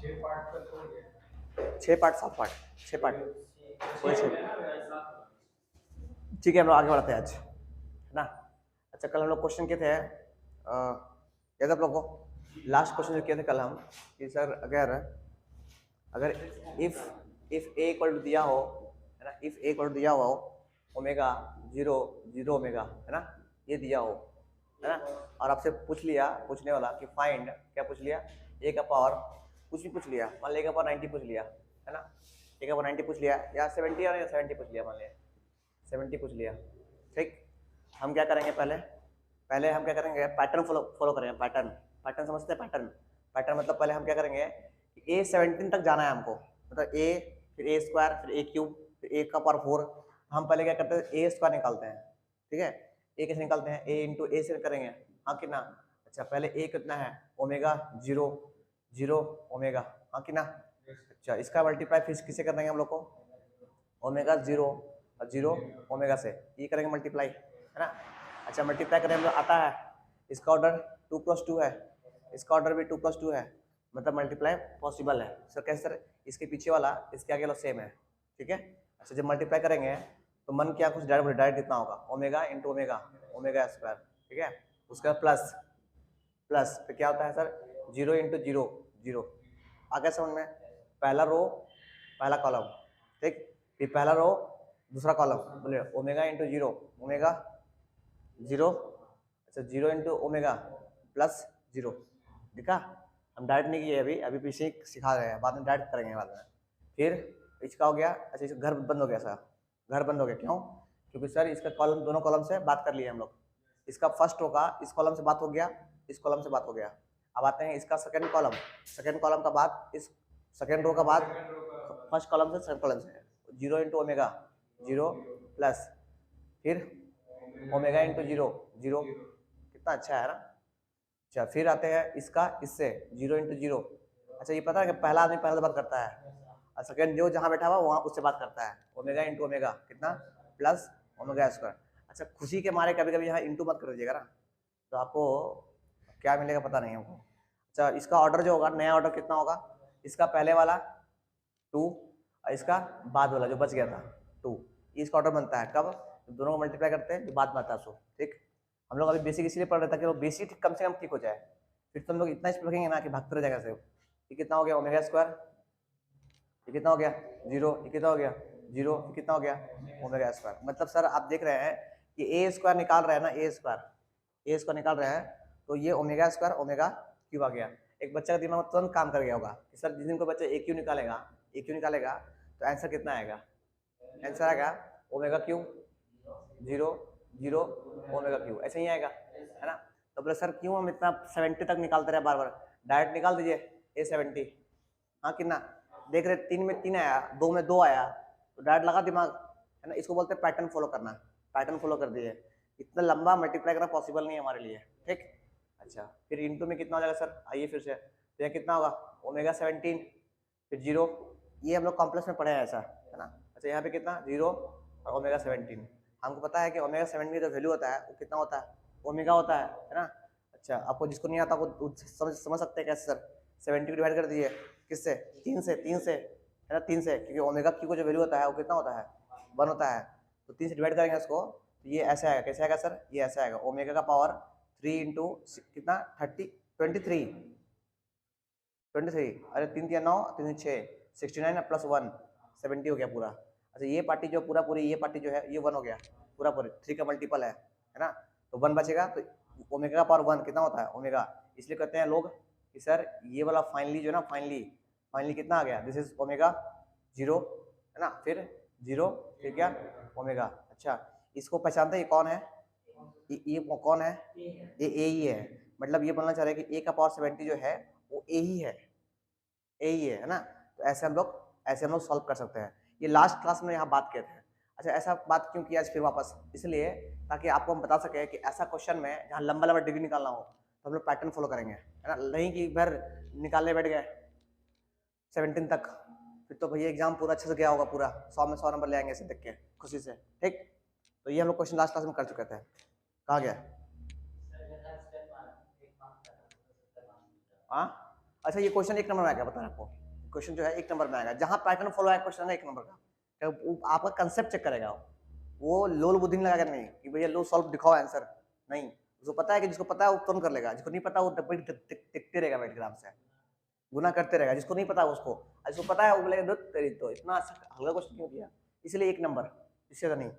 6 part 7 part 6 part पूरे 6। ठीक है, हम लोग आगे बढ़ते हैं आज, है ना। अच्छा, कल हम लोग क्वेश्चन किए थे, याद आप लोग को लास्ट क्वेश्चन जो किए थे कल हम, कि सर अगर अगर इफ ए इक्वल टू दिया हो, है ना, इफ ए इक्वल टू दिया हुआ हो ओमेगा 0 0 ओमेगा, है ना, ये दिया हो, है ना, और आपसे पूछ लिया, पूछने वाला कि फाइंड, क्या पूछ लिया, ए का पावर कुछ भी पूछ लिया, मान लिया ए का पावर 90 पूछ लिया, है ना, ए का पावर 90 पूछ लिया, या 70 या 70 पूछ लिया, मान लिया 70 पूछ लिया। ठीक, हम क्या करेंगे, पहले हम क्या करेंगे, पैटर्न फॉलो करेंगे। पैटर्न समझते हैं, पैटर्न मतलब पहले हम क्या करेंगे कि ए 17 तक जाना है हमको, मतलब ए, फिर ए स्क्वायर, फिर ए क्यूब, फिर ए का पावर 4। हम पहले क्या करते हैं, ए स्क्वायर निकालते हैं। ठीक है, ए कैसे निकालते हैं, ए इंटू ए से करेंगे। हाँ कितना, अच्छा पहले ए कितना है, ओमेगा 0 0 ओमेगा, हाँ कितना, अच्छा इसका मल्टीप्लाई फिर किसे कर देंगे हम लोग को, ओमेगा 0 और 0 ओमेगा से, ये करेंगे मल्टीप्लाई, है ना। अच्छा मल्टीप्लाई करें हम लोग, आता है इसका ऑर्डर 2+2 है, इसका ऑर्डर भी 2+2 है, मतलब मल्टीप्लाई पॉसिबल है। सर कैसे सर, इसके पीछे वाला इसके आगे वाला सेम है, ठीक है। अच्छा जब मल्टीप्लाई करेंगे तो मन क्या कुछ डायरेक्ट कितना होगा, omega into omega, omega square, ठीक है, उसका प्लस तो क्या होता है सर, 0 इंटू 0 0, आगे समझ में, पहला रो पहला कॉलम, ठीक, फिर पहला रो दूसरा कॉलम, बोले ओमेगा इंटू 0 ओमेगा 0, अच्छा 0 इंटू ओमेगा प्लस 0, ठीक है। हम डायरेक्ट नहीं किए अभी, पीछे सिखा रहे हैं, बाद में डायरेक्ट करेंगे बाद में। फिर इसका हो गया, अच्छा इसका घर बंद हो गया सर, घर बंद हो गया, क्यों, क्योंकि सर इसका कॉलम, दोनों कॉलम से बात कर लिए हम लोग, इसका फर्स्ट रो का इस कॉलम से बात हो गया, इस कॉलम से बात हो गया। अब आते हैं इसका सेकंड कॉलम का बात, इस सेकंड रो का बात फर्स्ट कॉलम से सेकंड कॉलम से, 0 इंटू ओमेगा 0 प्लस फिर ओमेगा इंटू 0 0, कितना अच्छा है ना। अच्छा फिर आते हैं इसका इससे 0 इंटू 0, अच्छा ये पता है कि पहला आदमी पहले बात करता है और सेकंड जो जहाँ बैठा हुआ वहाँ उससे बात करता है, ओमेगा इंटू ओमेगा कितना प्लस ओमेगा स्क्वायर। अच्छा खुशी के मारे कभी कभी यहाँ इंटू मत कर दीजिएगा ना, तो आपको क्या मिलेगा पता नहीं हमको। अच्छा इसका ऑर्डर जो होगा, नया ऑर्डर कितना होगा, इसका पहले वाला 2 और इसका बाद वाला जो बच गया था 2, इसका ऑर्डर बनता है कब, दोनों को मल्टीप्लाई करते हैं, बाद में आता है। सो ठीक, हम लोग अभी बेसिक इसलिए पढ़ रहे थे कि बेसिक कम से कम ठीक हो जाए, फिर तो हम लोग इतना रखेंगे ना कि भागते रह जाएगा सिर्फ। ये कितना हो गया ओमेगा स्क्वायर, ये कितना हो गया 0, ये कितना हो गया 0, ये कितना हो गया ओमेगा स्क्वायर। मतलब सर आप देख रहे हैं कि ए स्क्वायर निकाल रहे हैं ना, ए स्क्वायर निकाल रहे हैं, तो ये ओमेगा स्क्वायर ओमेगा क्यूब आ गया। एक बच्चा का दिमाग में तुरंत काम कर गया होगा कि सर जिस दिन कोई बच्चा ए क्यू निकालेगा तो आंसर कितना आएगा, आंसर आएगा ओमेगा क्यूब 0 0 ओमेगा क्यूब, ऐसे ही आएगा, है ना। तो बोले सर क्यों हम इतना 70 तक निकालते रहे बार बार, डायरेक्ट निकाल दीजिए ए 70, हाँ कितना देख रहे, 3 में 3 आया, 2 में 2 आया, तो डायरेक्ट लगा दिमाग, है ना। इसको बोलते हैं पैटर्न फॉलो करना, पैटर्न फॉलो कर दिए, इतना लंबा मल्टीप्लाई करना पॉसिबल नहीं है हमारे लिए, ठीक। अच्छा फिर इंटू में कितना हो जाएगा सर, आइए फिर से, तो यह कितना होगा ओमेगा 17 फिर 0, ये हम लोग कॉम्प्लेक्स में पढ़े हैं ऐसा, है ना। अच्छा यहाँ पे कितना 0 और ओमेगा 17, हमको पता है कि ओमेगा 17 का जो वैल्यू होता है वो कितना होता है, ओमेगा होता है ना। अच्छा आपको जिसको नहीं आता वो समझ सकते हैं कैसे सर, 70 को डिवाइड कर दीजिए किससे, 3 से, है ना, 3 से, क्योंकि ओमेगा क्यू को जो वैल्यू होता है वो कितना होता है 1 होता है, तो 3 से डिवाइड करेंगे इसको, तो ये ऐसे आएगा, कैसे आएगा सर, ये ऐसे आएगा, ओमेगा का पावर 3 इंटू कितना 23, अरे 3 3 9 3 6 69 प्लस 1 70 हो गया पूरा। अच्छा ये पार्टी जो पूरी ये पार्टी जो है ये 1 हो गया पूरा 3 का मल्टीपल है ना, तो 1 बचेगा, तो ओमेगा का पावर 1 कितना होता है ओमेगा, इसलिए कहते हैं लोग कि सर ये वाला फाइनली जो है ना, फाइनली कितना आ गया, दिस इज ओमेगा 0, है ना, फिर 0 फिर क्या ओमेगा। अच्छा इसको पहचानते हैं, ये कौन है, ये कौन है, ये ए ही है, मतलब ये बोलना चाह रहे हैं कि ए का पावर 70 जो है वो ए ही है ना। तो ऐसे हम लोग सॉल्व कर सकते हैं। ये लास्ट क्लास में यहाँ बात किए थे। अच्छा ऐसा बात क्यों किया आज फिर वापस, इसलिए ताकि आपको हम बता सके कि ऐसा क्वेश्चन में जहाँ लंबा डिग्री निकालना हो तो हम लोग पैटर्न फॉलो करेंगे, है ना, नहीं कि भर निकालने बैठ गए 17 तक, फिर तो भैया एग्जाम पूरा अच्छे से गया होगा, पूरा 100 में 100 नंबर ले आएंगे ऐसे देख के खुशी से, ठीक। तो ये हम लोग क्वेश्चन लास्ट क्लास में कर चुके थे, कहा गया, हाँ अच्छा ये क्वेश्चन 1 नंबर में आएगा, बता आपको क्वेश्चन जो है 1 नंबर में आएगा, जहां पैटर्न फॉलो आएगा क्वेश्चन 1 नंबर का, तो आपका कंसेप्ट चेक करेगा वो लोल बुद्धि लगा कर नहीं कि भैया लो सॉल्व दिखाओ आंसर, नहीं, उसको पता है कि जिसको पता है वो तुरंत कर लेगा, जिसको नहीं पता वो टिकते रहेगा बैठ आराम से, गुना करते रहेगा, जिसको नहीं पता उसको, जिसको पता है वो बोलेगा तेरी तो इतना हल्का क्वेश्चन क्यों दिया, इसलिए 1 नंबर, इससे ज्यादा नहीं।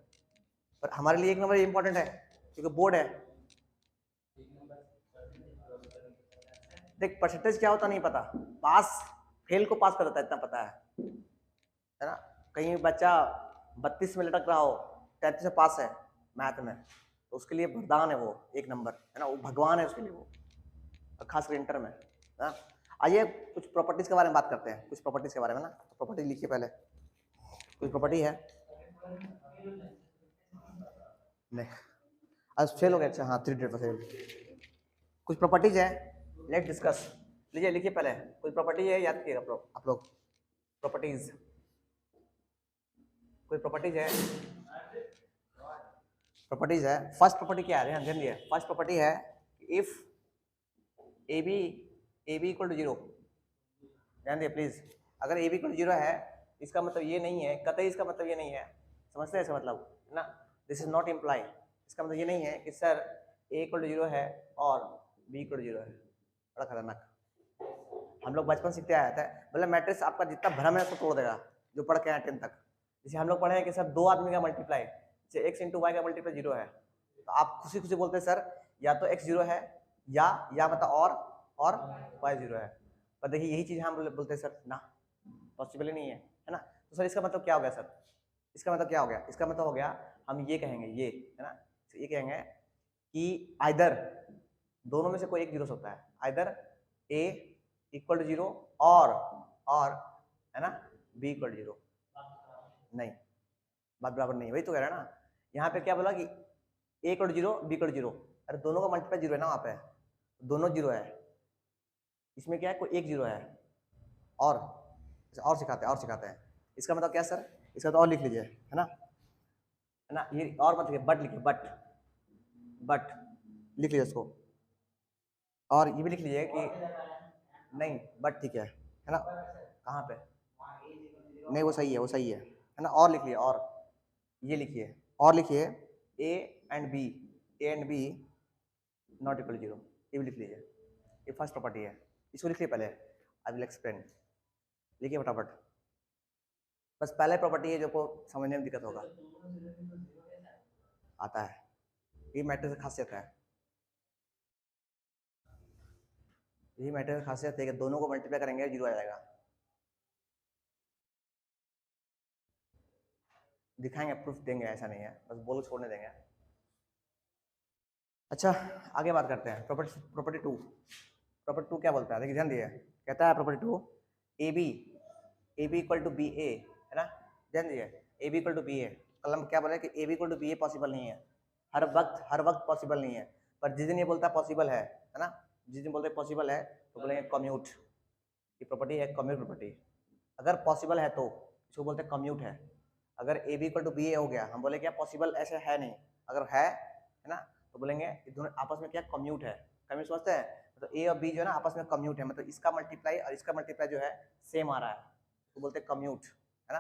पर हमारे लिए 1 नंबर इंपॉर्टेंट है क्योंकि बोर्ड है। देख परसेंटेज क्या होता नहीं पता, पास फेल को पास कर देता है इतना पता है ना। कहीं बच्चा 32 में लटक रहा हो, 33 में पास है मैथ में, तो उसके लिए वरदान है वो 1 नंबर, है ना, वो भगवान है उसके लिए वो, खासकर इंटर में ना। आइए कुछ प्रॉपर्टीज के बारे में बात करते हैं, कुछ प्रॉपर्टीज के बारे में ना, प्रॉपर्टी लिखिए पहले, कुछ प्रॉपर्टी है नहीं, आज फेल हो गया, अच्छा हाँ 300%, कुछ प्रॉपर्टीज है, लेट डिस्कस, लीजिए लिखिए पहले, कुछ प्रॉपर्टी है याद कीजिएगा आप लोग, प्रॉपर्टीज, कोई प्रॉपर्टीज है, प्रॉपर्टीज है, फर्स्ट प्रॉपर्टी क्या है, ध्यान दिए, फर्स्ट प्रॉपर्टी है if A B equal to 0, ध्यान दिए प्लीज, अगर ए बी इक्वल टू 0 है इसका मतलब ये नहीं है, कतई इसका मतलब ये नहीं है, समझते हैं इसका मतलब है ना, दिस इज नॉट इम्प्लाई, इसका मतलब ये नहीं है कि सर ए इक्वल टू 0 है और बी इक्वल टू 0 है, बड़ा खतरनाक, हम लोग बचपन सीखते आया था, मतलब मैट्रिक्स आपका जितना भ्रम है उसको तोड़ देगा, जो पढ़ के आए 10 तक, जैसे हम लोग पढ़े हैं कि सर 2 आदमी का मल्टीप्लाई, जैसे एक्स इंटू वाई का मल्टीप्लाई 0 है, तो आप खुशी खुशी बोलते हैं सर या तो x 0 है या मतलब और y 0 है, पर देखिए यही चीज हम बोलते हैं सर ना, पॉसिबल ही नहीं है, है ना, तो सर इसका मतलब क्या हो गया सर, इसका मतलब क्या हो गया, इसका मतलब हो गया हम ये कहेंगे, ये है ना, ये कहेंगे कि आइदर दोनों में से कोई एक 0 होता है, आइदर a इक्वल टू 0 और है ना b इक्वल टू 0, नहीं बात बराबर नहीं, वही तो कह रहा है ना, यहाँ पे क्या बोला कि a equal to 0 b equal to 0, अरे दोनों का मल्टीप्लाई 0 है ना, वहाँ पे दोनों 0 है, इसमें क्या है कोई एक 0 है, और सिखाते हैं, इसका मतलब क्या सर, इसका तो और लिख लीजिए, है ना, ये और मत लिखिए, बट लिखिए, बट लिख लीजिए इसको, और ये भी लिख लीजिए कि नहीं बट ठीक है ना, कहाँ पे नहीं वो सही है ना, और लिख लिया, और ये लिखिए, और लिखिए A and B not equal 0, ये भी लिख लीजिए, ये फर्स्ट प्रॉपर्टी है, इसको लिखिए पहले, आई विल एक्सप्लेन, लिखिए फटाफट, बस पहले प्रॉपर्टी है जो को समझने में दिक्कत होगा, आता है, ये मैट्रिक्स की खासियत है, यही मैट्रिक्स की खासियत है कि दोनों को मल्टीप्लाई करेंगे 0 आ जाएगा, दिखाएंगे, प्रूफ देंगे, ऐसा नहीं है, बस बोलो छोड़ने देंगे। अच्छा आगे बात करते हैं, प्रॉपर्टी टू क्या बोलता है, देखिए ध्यान दिए, कहता है property 2 A B equal to B A, है ना, ध्यान दिए, A B equal to B A, कल हम क्या बोले कि A B equal to B A possible नहीं है, हर वक्त पॉसिबल नहीं है, पर जिस दिन ये बोलता है पॉसिबल है ना, जिस दिन बोलते हैं पॉसिबल है तो बोलेंगे कम्यूट, ये प्रॉपर्टी है कम्यूट प्रॉपर्टी, अगर पॉसिबल है तो इसको बोलते हैं कम्यूट है, अगर A B equal to B A हो गया, हम बोले क्या पॉसिबल ऐसे है नहीं, अगर है ना तो बोलेंगे ये दोनों आपस में क्या कम्यूट है, कम्यूट समझते हैं, तो ए और बी जो है ना आपस में कम्यूट है, मतलब इसका मल्टीप्लाई और इसका मल्टीप्लाई जो है सेम आ रहा है, तो बोलते हैं कम्यूट, है ना।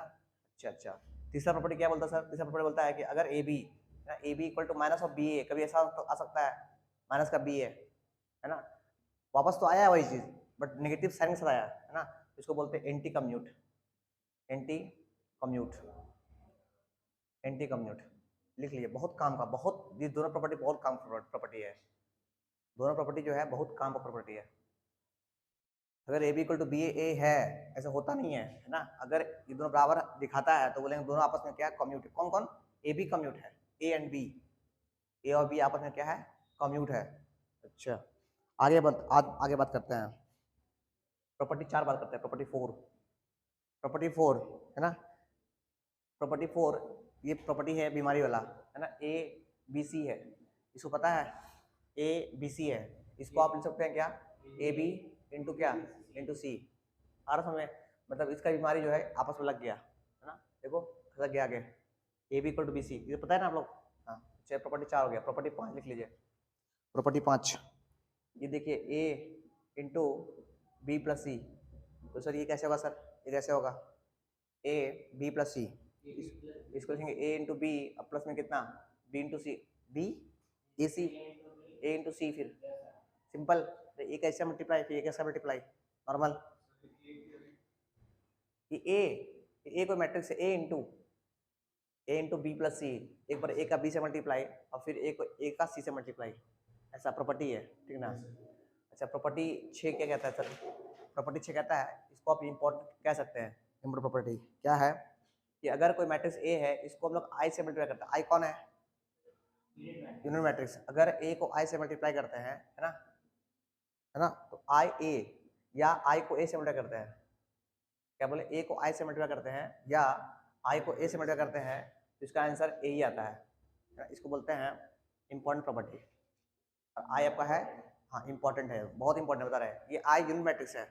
अच्छा तीसरा प्रॉपर्टी क्या बोलता है सर, तीसरा प्रॉपर्टी बोलता है कि अगर A B equal to minus of B A, कभी ऐसा आ सकता है माइनस का बी है ना, वापस तो आया है वही चीज बट नेगेटिव साइन के साथ आया है ना, इसको बोलते हैं एंटी कम्यूट, लिख लीजिए, बहुत काम का, बहुत ये दोनों प्रॉपर्टी बहुत काम प्रॉपर्टी है, दोनों प्रॉपर्टी जो है बहुत काम का प्रॉपर्टी है, अगर A B equal to B A है, ऐसा होता नहीं है ना, अगर ये दोनों बराबर दिखाता है तो बोलेंगे दोनों आपस में क्या कम्यूट है, कौन ए बी कम्यूट है, ए एंड बी, ए और बी आपस में क्या है कम्यूट है। अच्छा आगे बात करते हैं, प्रॉपर्टी 4 बात करते हैं, प्रॉपर्टी 4 है ना, प्रॉपर्टी 4 ये प्रॉपर्टी है बीमारी वाला, है ना, ए बी सी है, इसको पता है ए बी सी है, इसको आप लिख सकते हैं क्या ए बी इंटू क्या इंटू सी, आ रहा समझ, मतलब इसका बीमारी जो है आपस में लग गया, है ना, देखो लग गया आगे, A B equal to B C, ये पता है ना आप लोग, हाँ चलिए प्रॉपर्टी 4 हो गया, प्रॉपर्टी 5 लिख लीजिए, प्रॉपर्टी 5 ये देखिए ए इंटू बी प्लस सी, तो सर ये कैसे होगा सर, ये कैसे होगा, ए बी प्लस सी, इसको लिखेंगे ए इंटू बी, अब प्लस में कितना बी इंटू सी, बी ए सी, ए इंटू सी, फिर सिंपल, ये कैसे मल्टीप्लाई, फिर ये कैसे मल्टीप्लाई, नॉर्मल, ये ए कोई मैट्रिक्स है, ए इंटू बी प्लस सी, एक बार ए का बी से मल्टीप्लाई और फिर ए का सी से मल्टीप्लाई, ऐसा प्रॉपर्टी है, ठीक ना। अच्छा प्रॉपर्टी 6 क्या कहता है सर, प्रॉपर्टी 6 कहता है, इसको आप इम्पोर्टेंट कह सकते हैं, इम्पोर्टेंट प्रॉपर्टी क्या है कि अगर कोई मैट्रिक्स ए है, इसको हम लोग आई से मल्टीप्लाई करते हैं, आई कौन है, यूनिट मैट्रिक्स, अगर ए को आई से मल्टीप्लाई करते हैं, है ना, तो आई ए या आई को ए से मल्टीप्लाई करते हैं, क्या बोले, ए को आई से मल्टीप्लाई करते हैं या आई को ए से मल्टीप्लाई करते हैं, तो इसका आंसर ए ही आता है, इसको बोलते हैं इंपॉर्टेंट प्रॉपर्टी। और आई आपका है, हाँ इंपॉर्टेंट है, बहुत इंपॉर्टेंट बता रहे हैं, ये आई यूनिट मैट्रिक्स है,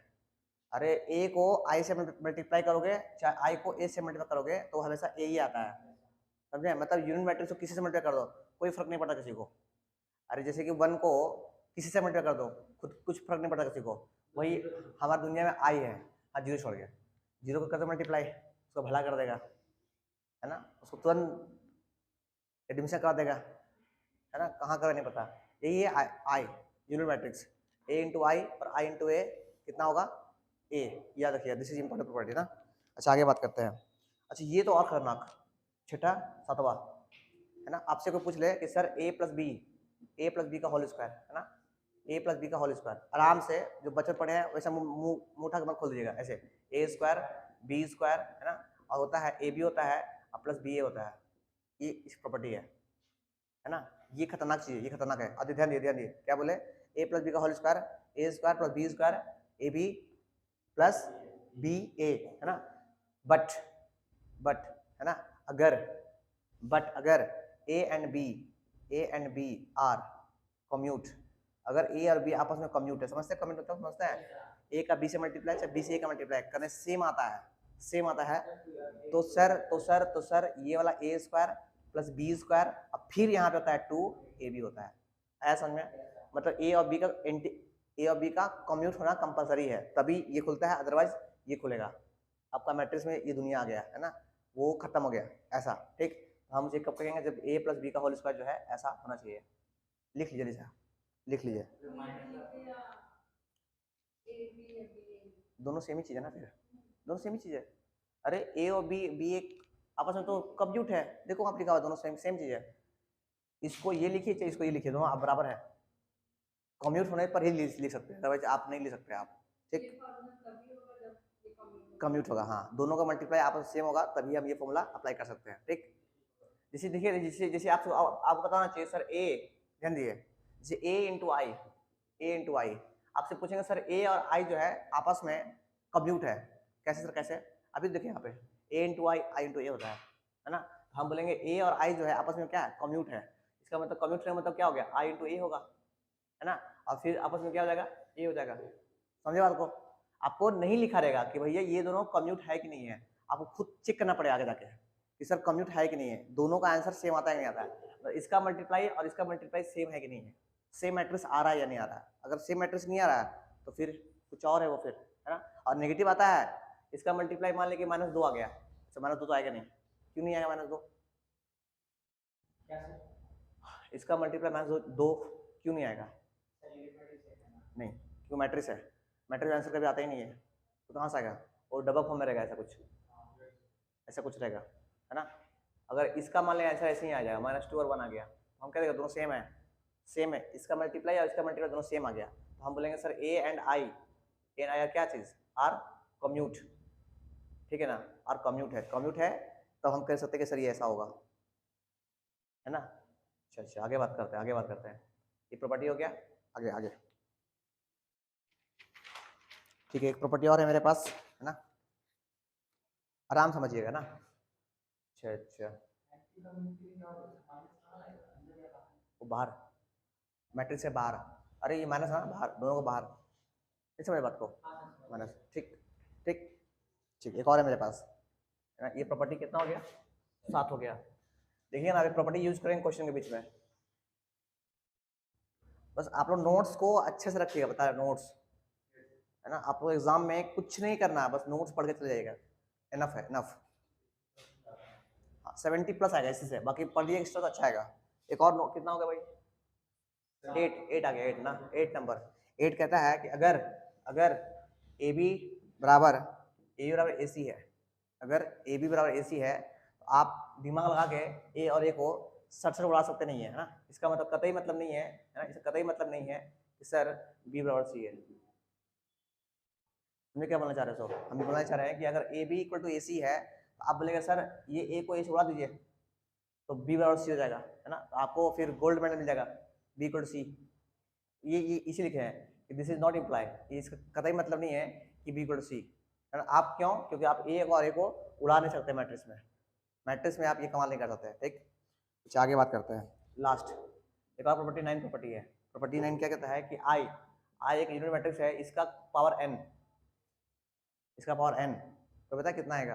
अरे ए को आई से मल्टीप्लाई करोगे चाहे आई को ए से मल्टीप्लाई करोगे तो हमेशा ए ही आता है, समझे, मतलब यूनिट मैट्रिक्स को किसी से मल्टीप्लाई कर दो कोई फर्क नहीं पड़ता किसी को, अरे जैसे कि 1 को किसी से मल्टीप्लाई कर दो खुद कुछ फर्क नहीं पड़ता किसी को, वही हमारी दुनिया में आई है, हाँ जीरो छोड़ गया, जीरो को कर दो मल्टीप्लाई, उसको भला कर देगा, है ना, उसको तुरंत एडमिशन करा देगा, है ना, कहाँ करा नहीं पता, यही है I unit matrix, A into I और आई इंटू ए कितना होगा ए, याद रखिए, दिस इज इंपॉर्टेंट प्रॉपर्टी ना। अच्छा आगे बात करते हैं, अच्छा ये तो और खतरनाक, छठा सातवां, है ना, आपसे कोई पूछ ले कि सर ए प्लस बी का होल स्क्वायर, है ना, ए प्लस बी का होल स्क्वायर, आराम से जो बच्चे पढ़े हैं वैसा मुंह उठा के मत खोल दीजिएगा, ऐसे ए स्क्वायर बी स्क्वायर, है ना, और होता है ए बी होता है और प्लस बी ए होता है, ये इस प्रॉपर्टी है ना, ये खतरनाक चीज है, ये खतरनाक है, अब ध्यान दिए, क्या बोले, ए प्लस बी का whole square, A square plus B square, A B plus B A, है ना, बट है ना, अगर A and B are commute, अगर ए और बी आपस में कम्यूट है, समझते हैं कम्यूट मतलब समझते हैं, ए का बी से मल्टीप्लाई चाहे बी से ए का मल्टीप्लाई करने सेम आता है, तो सर ये वाला ए स्क्वायर प्लस बी स्क्वायर, अब फिर यहाँ पे होता है 2ab होता है, आया समझ में, मतलब ए और बी का कम्यूट होना कंपलसरी है, तभी ये खुलता है, अदरवाइज ये खुलेगा, आपका मैट्रिक्स में ये दुनिया आ गया, है ना, वो खत्म हो गया ऐसा, ठीक, हम उसे कब कहेंगे, जब ए प्लस बी का होल स्क्वायर जो है ऐसा होना चाहिए, लिख लीजिए लिसा, लिख लीजिए, दोनों सेम ही चीज है ना, फिर दोनों सेम ही चीज है, अरे ए और बी एक आपस में तो कम्प्यूट है, देखो आप लिखा हुआ दोनों सेम चीज है, इसको ये लिखिए चाहे इसको ये लिखिए, दोनों आप बराबर है, कम्यूट होने पर ही लिख सकते हैं, अदरवाइज आप नहीं लिख सकते आप, ठीक, कम्यूट होगा, हाँ दोनों का मल्टीप्लाई आपस में सेम होगा तभी हम ये फॉर्मूला अप्लाई कर सकते हैं, ठीक, जैसे देखिए जैसे आपको बताना चाहिए सर ए, ध्यान दिए, जैसे ए इंटू आई, आपसे पूछेंगे सर ए और आई जो है आपस में कम्यूट है, कैसे सर कैसे, अभी देखिए यहाँ पे ए इंटू आई इंटू ए होता है ना, हम बोलेंगे ए और आई जो है आपस में क्या है, कम्यूट है, इसका मतलब कम्यूट का मतलब क्या हो गया, आई इंटू ए होगा, है ना, और फिर आपस में क्या हो जाएगा, ए हो जाएगा, समझे बात को, आपको नहीं लिखा रहेगा कि भैया ये दोनों कम्यूट है कि नहीं है, आपको खुद चेक करना पड़ेगा आगे जाके कि सर कम्यूट है कि नहीं है, दोनों का आंसर सेम आता है नहीं आता है, तो इसका मल्टीप्लाई और इसका मल्टीप्लाई सेम है कि नहीं है, सेम मैट्रिक्स आ रहा है या नहीं आ रहा है, अगर सेम मैट्रिक्स नहीं आ रहा है तो फिर कुछ और है वो, फिर है ना, और नेगेटिव आता है, इसका मल्टीप्लाई मान लें कि -2 आ गया, अच्छा -2 तो आएगा नहीं, क्यों नहीं आएगा -2, इसका मल्टीप्लाई -2 क्यों नहीं आएगा, नहीं क्यों मैट्रिक्स है, मैट्रिक्स आंसर कभी आता ही नहीं है, तो कहाँ से आएगा, और डबल फॉर्म में रहेगा, ऐसा कुछ रहेगा, है ना, अगर इसका मान लें आंसर ऐसे ही आ जाएगा, -2 और 1 आ गया, हम कह देगा दोनों सेम है, इसका मल्टीप्लाई और इसका मल्टीप्लाई दोनों सेम आ गया, तो हम बोलेंगे सर ए एंड आई क्या चीज, आर कम्यूट, ठीक है ना, आर कम्यूट है, तब हम कह सकते हैं कि सर ये ऐसा होगा, है ना, अच्छा आगे बात करते हैं, ये प्रॉपर्टी हो गया, आगे ठीक है, एक प्रॉपर्टी और है मेरे पास, है ना, आराम समझिएगा ना, अच्छा वो बाहर मैट्रिक्स से बाहर, अरे ये माइनस है ना, बाहर दोनों को बाहर, नहीं समझ बात को, माइनस, ठीक, एक और है मेरे पास, है ना, ये प्रॉपर्टी कितना हो गया, 7 हो गया, देखिए ना, अभी प्रॉपर्टी यूज करेंगे क्वेश्चन के बीच में, बस आप लोग नोट्स को अच्छे से रखिएगा, बता रहे नोट्स, है ना। आपको एग्जाम में कुछ नहीं करना है, बस नोट्स पढ़ के चले जाएगा, इनफ है, इनफ। 70 प्लस आएगा इसी से, बाकी पढ़ लिया एक्स्ट्रा तो अच्छा आएगा। एक और नोट कितना होगा भाई? 8 आ गया, 8 ना, 8 नंबर। 8 कहता है कि अगर अगर ए बी बराबर ए सी है, अगर ए बी बराबर ए सी है तो आप दिमाग लगा के ए और ए को सट उड़ा सकते नहीं है ना। इसका मतलब कतई मतलब नहीं है ना, इसका कतई मतलब नहीं है कि सर बी बराबर सी है। हमें क्या बोलना चाह रहे हो? हम बोलना चाह रहे हैं कि अगर ए बी इक्वल टू ए सी है तो आप बोलेंगे सर ये ए को ए से उड़ा दीजिए तो बी बराबर सी हो जाएगा, है ना। तो आपको फिर गोल्ड मेडल मिल जाएगा, बी इक्वल टू सी। ये इसी लिखे हैं कि दिस इज नॉट इम्प्लाई, ये इसका कतई मतलब नहीं है कि बी इक्वल टू सी, है ना। आप क्यों? क्योंकि आप ए और ए को उड़ा नहीं सकते मैट्रिक्स में, मैट्रिक्स में आप ये कमाल नहीं कर सकते। ठीक, कुछ आगे बात करते हैं। लास्ट एक और प्रॉपर्टी 9 प्रॉपर्टी है। प्रॉपर्टी 9 क्या कहता है कि आई एक यूनिट मैट्रिक्स है, इसका पावर n, इसका पावर n तो पता है कितना आएगा?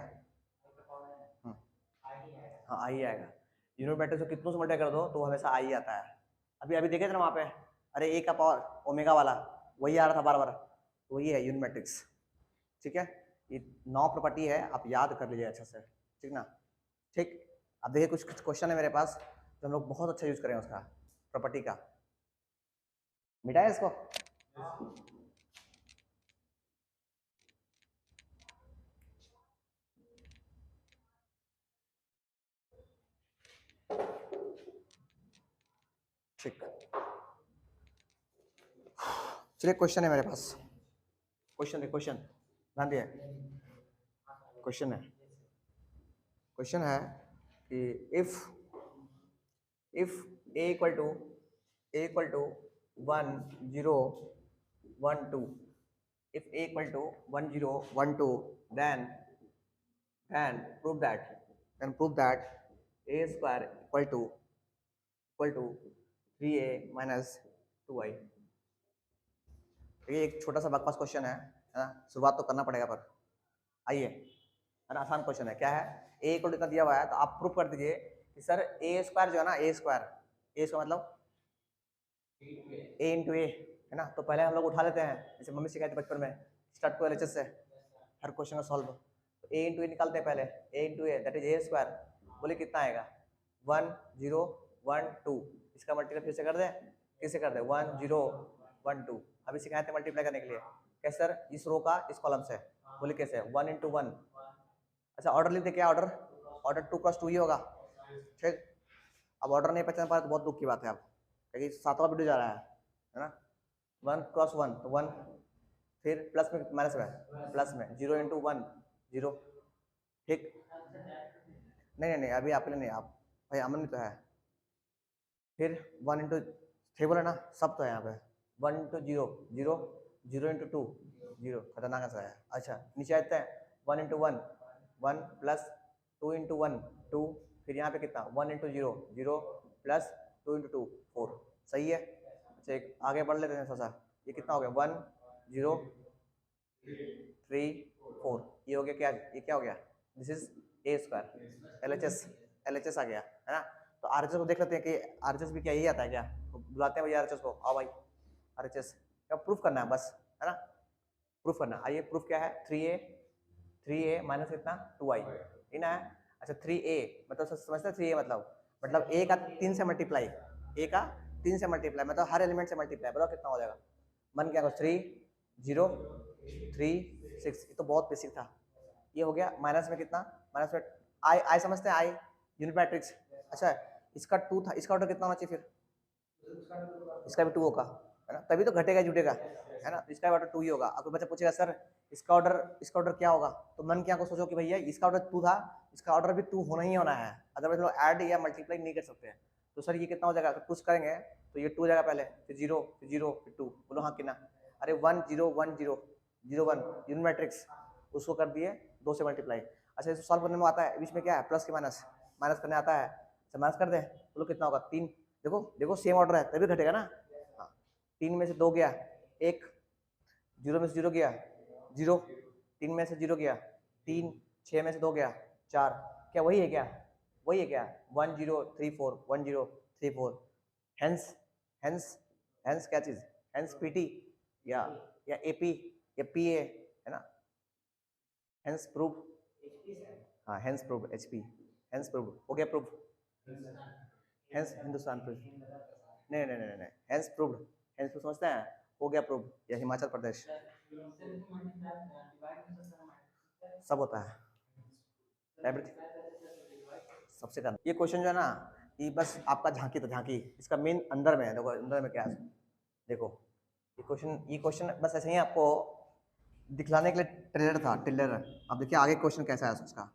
हाँ आई आएगा। यूनिट मैट्रिक्स को कितनों से मल्टीप्लाई कर दो तो हमेशा आई आता है। अभी देखे थे ना वहाँ पे, अरे ए का पावर ओमेगा वाला वही आ रहा था बार बार, तो वही है यूनिट मैट्रिक्स। ठीक है, ये 9 प्रॉपर्टी है, आप याद कर लीजिए अच्छे से, ठीक ना। ठीक, अब देखिए कुछ क्वेश्चन है मेरे पास तो हम लोग बहुत अच्छा यूज करें उसका, प्रॉपर्टी का। मिटाए इसको। ठीक, चलिए क्वेश्चन है मेरे पास, क्वेश्चन ध्यान दिए। क्वेश्चन है कि if A equal to 1 0 1 2, if a equal to 1 0 1 2 then prove that a square equal to 3a minus 2i। ये एक छोटा सा बकवास क्वेश्चन है ना, शुरुआत तो करना पड़ेगा। पर आइए, है ना, आसान क्वेश्चन है। क्या है? ए इक्वल टू इतना दिया हुआ है तो आप प्रूफ कर दीजिए कि सर ए स्क्वायर जो है ना, ए स्क्वायर मतलब ए इंटू ए, है ना। तो पहले हम लोग उठा लेते हैं, जैसे मम्मी सिखाई थी बचपन में, स्टार्ट टू एलएचएस से हर क्वेश्चन का सॉल्व। तो ए इंटू ए निकालते हैं पहले, A into A that is A square. बोले कितना आएगा? 1 0 1 2। इसका मल्टीप्लाई फिर से कर दे, किससे कर दे? 1 0 1 2। अभी सिखाए थे मल्टीप्लाई करने के लिए, कैसे सर? इस रो का इस कॉलम से। बोले कैसे? 1 इंटू 1। अच्छा ऑर्डर लिख दे, क्या ऑर्डर 2 क्रॉस 2 ही होगा। ठीक, अब ऑर्डर नहीं पहचान पा रहे तो बहुत दुख की बात है। अब क्योंकि 7वां वीडियो जा रहा है ना। 1 क्रॉस 1 तो 1, फिर प्लस में माइनस में प्लस में 0 इंटू 1 0। ठीक, नहीं अभी आपके लिए नहीं, आप भाई अमन भी तो है। फिर 1 इंटू 3 बोले ना, सब तो है यहाँ पे। 1 इंटू 0 0 0 इंटू 2 0, खतरनाक सा है। अच्छा नीचे आते हैं, 1 इंटू 1 1 प्लस 2 इंटू 1 2, फिर यहाँ पे कितना? 1 इंटू 0 0 प्लस 2 इंटू 2 4। सही है। अच्छा एक आगे बढ़ लेते हैं थोड़ा सा, ये कितना हो गया? 1 0 3 4, ये हो गया क्या? ये क्या हो गया? This is A square, LHS आ गया, है ना। तो आरएचएस को देख लेते हैं कि आरएचएस भी क्या यही आता है क्या? तो बुलाते हैं भैया आरएचएस को, आओ भाई आरएचएस। क्या प्रूफ करना है बस, है ना, प्रूफ करना। आइए प्रूफ क्या है? 3a माइनस कितना? 2i, इना है। अच्छा 3a मतलब समझते हैं? 3a मतलब a का 3 से मल्टीप्लाई, a का 3 से मल्टीप्लाई मतलब हर एलिमेंट से मल्टीप्लाई। बताओ कितना हो जाएगा? मन क्या? 3 0 3 6, ये तो बहुत बेसिक था। ये हो गया माइनस में कितना? माइनस में आई समझते हैं, आई यूनिट मैट्रिक्स। अच्छा इसका 2 था, इसका ऑर्डर कितना होना चाहिए फिर? इसका भी 2 होगा, है ना, तभी तो घटेगा जुटेगा, है ना। तो इसका ऑर्डर 2 ही होगा। अब बच्चा पूछेगा सर इसका ऑर्डर क्या होगा? तो मन क्या को सोचो कि भैया इसका ऑर्डर 2 था, इसका ऑर्डर भी 2 होना ही होना है, अदरवाइज लोग ऐड या मल्टीप्लाई नहीं कर सकते हैं। तो सर ये कितना हो जाएगा? तो पुश करेंगे तो ये 2 हो जाएगा पहले, फिर 0 फिर 0 फिर 2। बोलो हाँ कितना? अरे 1 0 1 0 0 1 यूनिट मैट्रिक्स, उसको कर दिए 2 से मल्टीप्लाई। अच्छा इसको सॉल्व करने में आता है, बीच में क्या है? प्लस के माइनस करने आता है। अच्छा माइनस कर दे, बोलो कितना होगा? 3। देखो सेम ऑर्डर है तभी घटेगा ना। हाँ 3 में से 2 गया 1, 0 में से 0 गया 0, 3 में से 0 गया 3, 6 में से 2 गया 4। क्या वही है क्या? 1 0 3 4 1 0 3 4। हेंस क्या चीज? हेंस पीटी या एपी ये पी ए है ना, हेंस प्रूव, हाँ hence prove H P, hence prove हो गया, प्रूव, हेंस हिंदुस्तान प्रूव, नहीं नहीं नहीं नहीं, हेंस प्रूव्ड, हेंस प्रूव समझते हैं, हो गया प्रूव, या हिमाचल प्रदेश, सब होता है सबसे करना। ये क्वेश्चन जो है ना, ये बस आपका झांकी था, झांकी, इसका मेन अंदर में है, देखो अंदर में क्या है, देखो ये क्वेश्चन बस ऐसे ही आपको दिखलाने के लिए ट्रेलर था, ट्रेलर। अब देखिए आगे क्वेश्चन कैसा है उसका,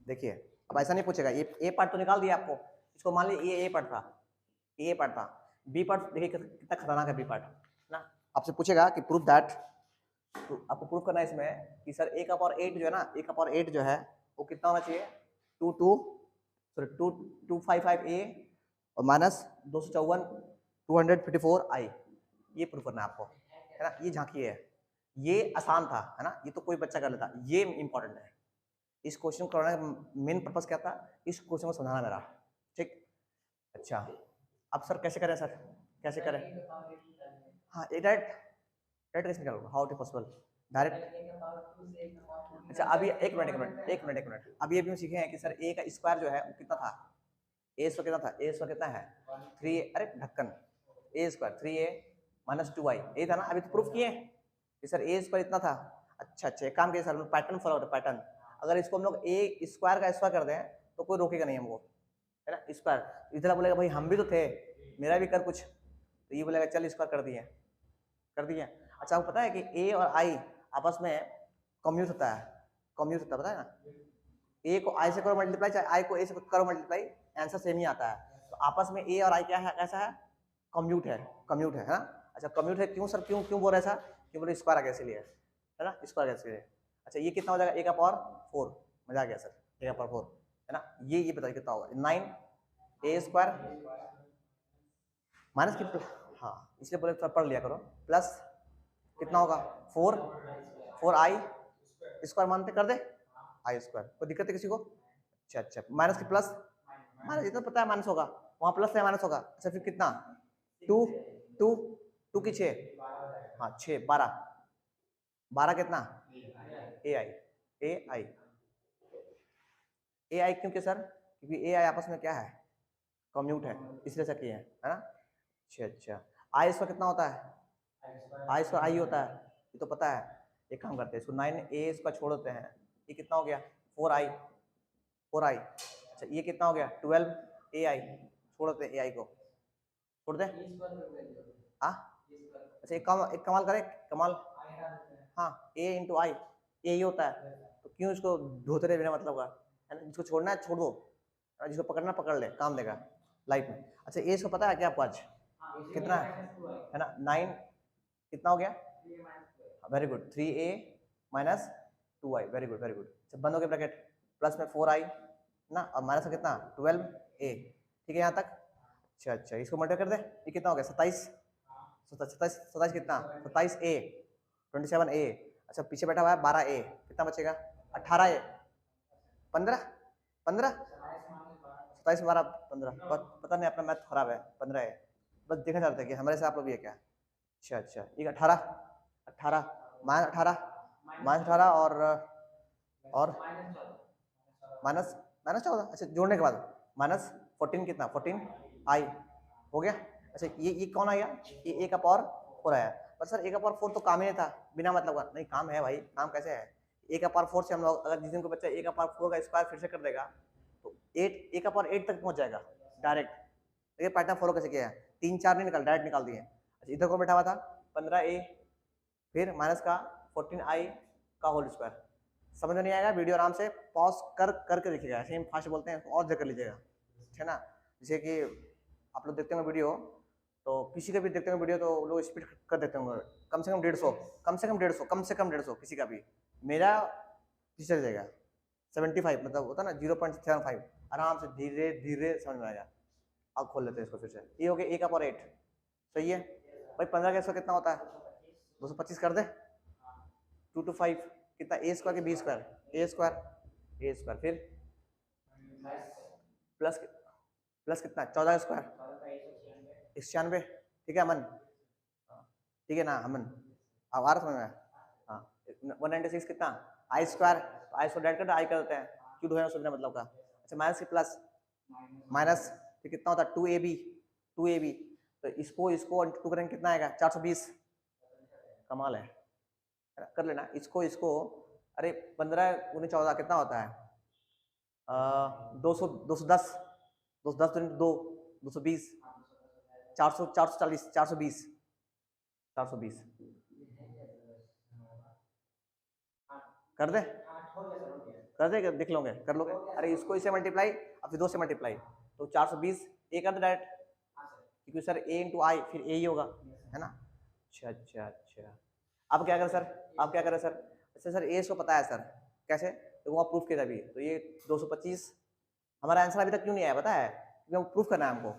देखिए अब ऐसा नहीं पूछेगा, ये ए पार्ट तो निकाल दिया आपको, इसको मान लीजिए ये ए पार्ट था, ए पार्ट था, बी पार्ट देखिए कितना खतरनाक है बी पार्ट ना। आपसे पूछेगा कि प्रूफ दैट, तो आपको प्रूफ करना है इसमें कि सर ए का पावर 8 जो है ना, ए का पावर 8 जो है वो कितना होना चाहिए, 2255 ए और माइनस 254 254 आई, ये प्रूफ करना है आपको, है ना। ये झांकी है, ये आसान था, है ना, ये तो कोई बच्चा कर लेता, ये इंपॉर्टेंट है। इस क्वेश्चन को करने का मेन पर्पस क्या था, इस क्वेश्चन को समझाना मेरा, ठीक। अच्छा अब सर कैसे करें, सर कैसे करें, हाँ डायरेक्ट डायरेक्ट कैसे निकालोगे, हाउ इट पॉसिबल डायरेक्ट। अच्छा अभी एक मिनट अभी अभी हम सीखे हैं कि सर ए का स्क्वायर जो है वो कितना था, ए स्क्वायर कितना था, ए स्क्वायर कितना है 3, अरे ढक्कन, ए स्क्वायर 3a माइनस 2i, ये था ना, अभी तो प्रूफ किए कि सर ए स्क्वायर इतना था। अच्छा अच्छा, एक काम किए सर, पैटर्न फॉलो होता है, पैटर्न, अगर इसको हम लोग ए स्क्वायर का स्क्वायर कर दें तो कोई रोकेगा नहीं हमको, है ना। स्क्वायर इधर बोलेगा भाई हम भी तो थे, मेरा भी कर कुछ, तो ये बोलेगा चल स्क्वायर कर दिए, कर दिए। अच्छा आपको पता है कि ए और आई आपस में कम्यूट होता है, कम्यूट होता है, पता है ना, ए को आई से करो मल्टीप्लाई, चाहे आई को ए से करो मल्टीप्लाई, आंसर सेम ही आता है। तो आपस में ए और आई क्या है, कैसा है, कम्यूट है, कम्यूट है ना। अच्छा कम्यूट है, क्यों सर, क्यों क्यों बोल रहे सर, क्यों बोले स्क्वायर आ गया इसलिए, है ना, स्क्वायर आ गया इसलिए। अच्छा ये कितना हो जाएगा, ए का पावर 4, मजा आ गया सर, ए का पावर 4, है ना। ये बताइए कितना होगा, 9 ए स्क्वायर माइनस की, हाँ इसलिए बोले थोड़ा पढ़ लिया करो, प्लस कितना होगा 4 आई स्क्वायर मानते कर दे, आई स्क्वायर, कोई दिक्कत है किसी को। अच्छा अच्छा, माइनस की प्लस, माइनस इतना पता है माइनस होगा, वहां प्लस है माइनस होगा। अच्छा फिर कितना, 2 2 2 की 6, हाँ 6 12 12 कितना, ए आई, ए आई, ए आई क्योंकि सर, क्योंकि ए आई आपस में क्या है, कम्यूट है, इसलिए ऐसा किए हैं, है ना। अच्छा अच्छा, आई स्क्वायर कितना होता है, आई स्क्वायर आई होता है, ये तो पता है। एक काम करते हैं, इसको 9a स्क्वायर छोड़ देते हैं, ये कितना हो गया 4i, 4i। अच्छा ये कितना हो गया 12ai, छोड़ देते हैं ai को, छोड़ दे, हाँ अच्छा एक कमाल करें, कमाल, हाँ a इंटू आई, ए ही होता है, तो क्यों इसको ढोते रहे बिना मतलब का, है ना। जिसको छोड़ना है छोड़ दो, जिसको पकड़ना पकड़ ले, काम देगा लाइफ में। अच्छा ए इसको पता है क्या आपको आज कितना है ना, 9 कितना हो गया, very good, 3a minus 2i, very good very good. अच्छा बंद हो गया ब्रैकेट, प्लस में 4i ना, और माइनस में कितना 12a, ठीक है यहाँ तक। अच्छा अच्छा इसको मल्टीप्लाई कर दे, ये कितना हो गया 27, 27 27 कितना 27a 27a। अच्छा पीछे बैठा हुआ है 12a, कितना बचेगा 18a, 15 15 27 12 15, पता नहीं अपना मैथ खराब है, 15 है, बस देखना चाहते हैं कि हमारे से आप लोग भी है क्या। अच्छा अच्छा ये 18 18 माइनस 18 माइनस 18 और माइनस माइनस 14, अच्छा जोड़ने के बाद माइनस 14 कितना 14 आई हो गया। अच्छा ये कौन आया, ये ए का पावर 4 आया, पर सर ए का पावर 4 तो काम ही नहीं था, बिना मतलब का, नहीं काम है भाई, काम कैसे है, ए का पावर 4 से हम लोग अगर जिस दिन को बच्चा ए का पावर 4 का स्क्वायर फिर से कर देगा तो 8 ए का पावर 8 तक पहुंच जाएगा डायरेक्ट। ये पैटर्न फॉलो कैसे किया है, 3 4 नहीं निकाल, डायरेक्ट निकाल दिए। अच्छा इधर को बैठा हुआ था 15a फिर माइनस का 14i का होल स्क्वायर, समझ में नहीं आएगा, वीडियो आराम से पॉज करके देखिएगा, ऐसे ही फास्ट बोलते हैं और देख कर लीजिएगा, ठीक है ना। जैसे कि आप लोग देखते होंगे वीडियो, तो किसी का भी देखते होंगे वीडियो तो लोग स्पीड कर देते होंगे, कम से कम 150, कम से कम 150, कम से कम 150 किसी का भी, मेरा किसी चल जाएगा 75, मतलब होता है ना 0.75, आराम से धीरे धीरे समझ में आएगा। अब खोल लेते हैं इसको फिर से, ये हो गया ए का पावर 8, सही है भाई। 15 का 100 कितना होता है 225 कर दे, 2 to 5 कितना ए स्क्वायर के बी स्क्वायर, ए स्क्वायर फिर प्लस प्लस कितना 14 स्क्वायर 91, ठीक है अमन? ठीक है ना अमन? अब आ रहा समझ में? हाँ 196 कितना आई स्क्वायर, आई स्क्वायर डायरेक्ट आई कर देते हैं, क्यों ढोया सुनने मतलब का। अच्छा माइनस से प्लस माइनस, फिर कितना होता है 2ab, 2ab तो इसको इसको टू करेंगे कितना आएगा 420। कमाल है, कर लेना इसको इसको। अरे 15 उन्नीस 14 कितना होता है 200 210 210 2 220 400 440 420 420 कर दे, कर दे देख लोगे कर लोगे। अरे इसको इससे मल्टीप्लाई और फिर 2 से मल्टीप्लाई तो 420 ए कर दे डायरेक्ट, क्योंकि सर ए इंटू आई फिर ए ही होगा है ना। अच्छा अच्छा अच्छा अब क्या करें सर, आप क्या करें सर? अच्छा सर ए इसको पता है सर, कैसे तो वो प्रूफ किया अभी, तो ये 225 हमारा आंसर अभी तक क्यों नहीं आया पता है, क्योंकि प्रूफ करना है हमको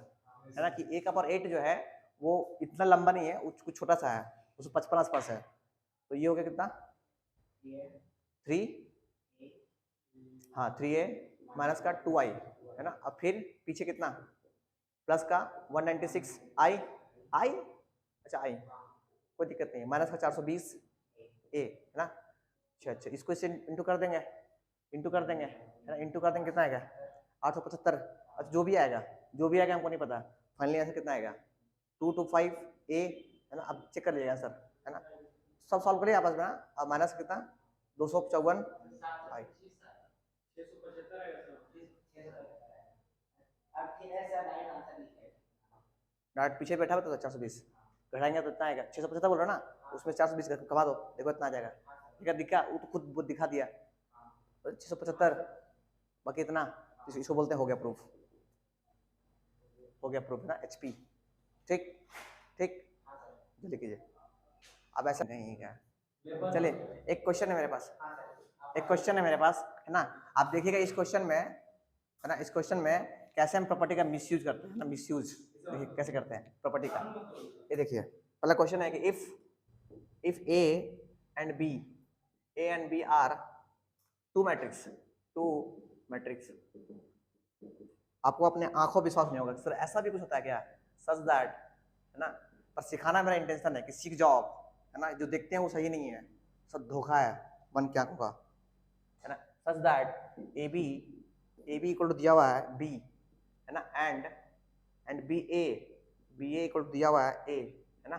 है ना कि ए का पावर 8 जो है वो इतना लंबा नहीं है, कुछ छोटा सा है, उसको 55 आसपास है, तो ये हो गया कितना 3, हाँ 3a माइनस का 2i है ना। अब फिर पीछे कितना प्लस का 196 आई आई, अच्छा आई कोई दिक्कत नहीं है, माइनस का 420 ए है ना। अच्छा अच्छा इसको इससे इंटू कर देंगे, इंटू कर देंगे है ना, इंटू कर देंगे कितना आएगा 875। अच्छा जो भी आएगा हमको नहीं पता, फाइनली आंसर कितना आएगा 225 ए है ना। अब चेक कर लीजिएगा सर है ना, सब सॉल्व करिए आपस में। अब माइनस कितना 254 आई, डायरेक्ट पीछे बैठा हुआ तो 420 घटाएंगे तो इतना आएगा 675 बोल रहा ना, उसमें 420 कमा दो देखो इतना आ जाएगा। ठीक है दिखा, वो तो खुद दिखा दिया 675 बाकी इतना, इसको बोलते हैं हो गया प्रूफ, हो गया प्रूफ है ना एचपी। ठीक ठीक जल्दी कीजिए। अब ऐसा नहीं क्या, चलिए एक क्वेश्चन है मेरे पास, एक क्वेश्चन है मेरे पास है ना। आप देखिएगा इस क्वेश्चन में है ना, इस क्वेश्चन में कैसे हम प्रॉपर्टी का मिसयूज करते हैं ना, मिसयूज देखिए कैसे करते हैं प्रॉपर्टी का। ये देखिए पहला क्वेश्चन है कि if A and B are two matrix, आपको अपने आंखों विश्वास नहीं होगा सर ऐसा भी कुछ होता है क्या, सच दैट है ना, पर सिखाना मेरा इंटेंशन है कि सीख जाओ है ना, जो देखते हैं वो सही नहीं है, सब धोखा है मन की आंखों का है ना। Such that A B equal to दिया हुआ है बी है ना, and B A equal to दिया हुआ है ए है ना,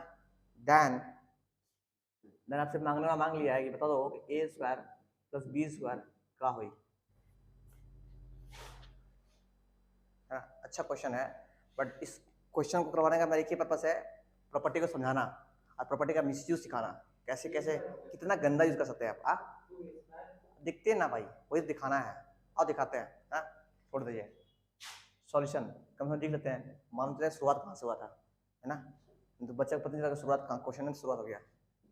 देन आपसे मांग लिया है कि बता दो कि ए स्क्वायर प्लस बी स्क्वायर क्या हुई है ना। अच्छा क्वेश्चन है, बट इस क्वेश्चन को करवाने का मेरा एक ही पर्पस है, प्रॉपर्टी को समझाना और प्रॉपर्टी का मिसयूज सिखाना, कैसे कैसे कितना गंदा यूज कर सकते हैं आप। दिखते हैं ना भाई, वही दिखाना है और दिखाते हैं ना, छोड़ दीजिए सॉल्यूशन कम से कम देख लेते हैं, मानते हैं शुरुआत कहाँ से हुआ था है ना, तो बच्चे को पता नहीं चला शुरुआत कहाँ, क्वेश्चन में शुरुआत हो गया।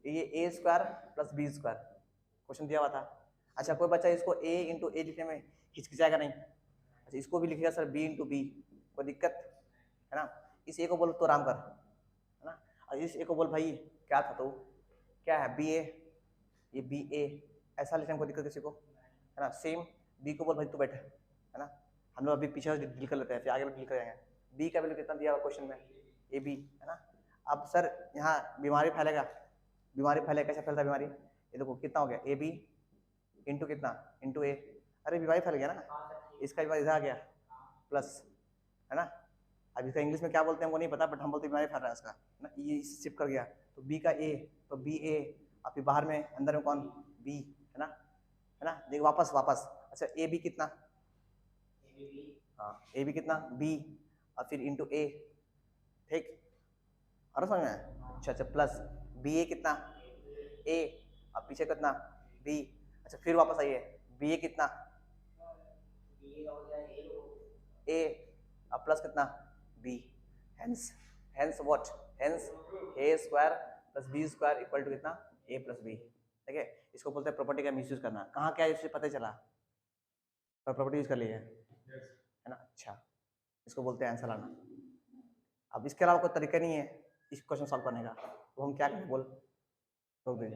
ये A square plus B square question दिया हुआ था। अच्छा कोई बच्चा इसको ए इंटू ए लिखने में हिचकिचाएगा नहीं, अच्छा इसको भी लिखेगा सर बी इंटू बी, कोई दिक्कत है ना। इस ए को बोलो तो आराम कर है ना, और इस ए को बोल भाई क्या था तो क्या है बी ए, ये बी ए ऐसा लिखने में कोई दिक्कत किसी को है ना। सेम बी को बोल भाई तू बैठ है ना, हम लोग अभी पीछे डील कर लेते हैं फिर आगे डील करेंगे। बी का वैल्यू कितना दिया हुआ क्वेश्चन में ए बी है ना। अब सर यहाँ बीमारी फैलेगा, कैसे फैलता है बीमारी, ये देखो कितना हो गया ए बी इंटू कितना इंटू ए, अरे बीमारी फैल गया ना, इसका बीमारी इधर आ गया प्लस है ना। अब इसका इंग्लिश में क्या बोलते हैं हमको नहीं पता, बट हम बोलते बीमारी फैल रहा है इसका ना, ये शिफ्ट कर गया तो बी का ए तो बी ए, और फिर बाहर में अंदर में कौन बी है ना, देखो वापस अच्छा ए बी कितना, हाँ ए बी कितना बी और फिर इंटू ए, ठीक अरे समझ में। अच्छा प्लस बी ए कितना ए और पीछे कितना बी, अच्छा फिर वापस आइए बी ए कितना ए और प्लस कितना B, hence what, hence A square plus B square equal to कितना ए प्लस बी। ठीक है, इसको बोलते हैं प्रॉपर्टी का मिसयूज करना। कहाँ क्या इससे पता चला, पर प्रॉपर्टी यूज कर ली है ना। अच्छा इसको बोलते हैं आंसर लाना। अब इसके अलावा कोई तरीका नहीं है इस क्वेश्चन सॉल्व करने का, तो हम क्या करें बोल रोक दें